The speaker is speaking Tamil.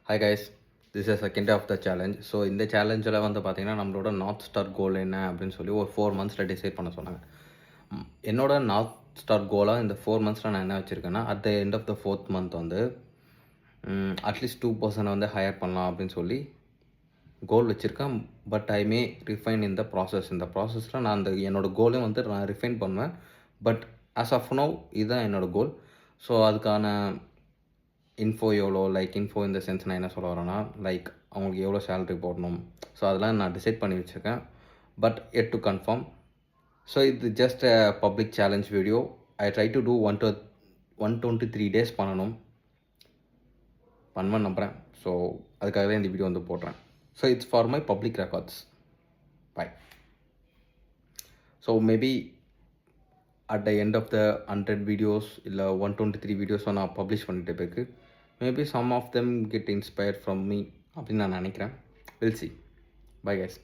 Hi guys, this is second of the challenge. So இந்த சேலஞ்சில் வந்து பார்த்திங்கன்னா நம்மளோட நார்த் ஸ்டார் கோல் என்ன அப்படின்னு சொல்லி ஒரு 4 மந்த்ஸில் டிசைட் பண்ண சொன்னாங்க. என்னோட நார்த் ஸ்டார் கோலாக இந்த 4 மந்த்ஸில் நான் என்ன வச்சுருக்கேன்னா, at the end of the 4th month வந்து அட்லீஸ்ட் 2 பர்சனை வந்து ஹையர் பண்ணலாம் அப்படின்னு சொல்லி கோல் வச்சுருக்கேன். பட் ஐ மே ரிஃபைன் இந்த ப்ராசஸ். இந்த ப்ராசஸில் நான் என்னோடய கோலையும் வந்து நான் ரிஃபைன் பண்ணுவேன். பட் ஆஸ் ஆஃப் நவ் இதுதான் என்னோடய கோல். ஸோ அதுக்கான இன்ஃபோ எவ்வளோ, இன்ஃபோ இந்த சென்ஸ் நான் என்ன சொல்ல வரேன்னா, அவங்களுக்கு எவ்வளோ சேலரி போடணும், ஸோ அதெல்லாம் நான் டிசைட் பண்ணி வச்சுருக்கேன். But yet to confirm. So இது just a public challenge video. I try to do 123 days பண்ணுவேன் நம்புகிறேன். ஸோ அதுக்காக தான் இந்த வீடியோ வந்து போடுறேன். So it's for my public records. Bye. So maybe at the end of the 100 videos இல்லை 123 வீடியோஸும் நான் பப்ளிஷ் பண்ணிட்டு போயிருக்கு. Maybe some of them get inspired from me அப்படின்னு நான் நினைக்கிறேன். Will see. Bye guys.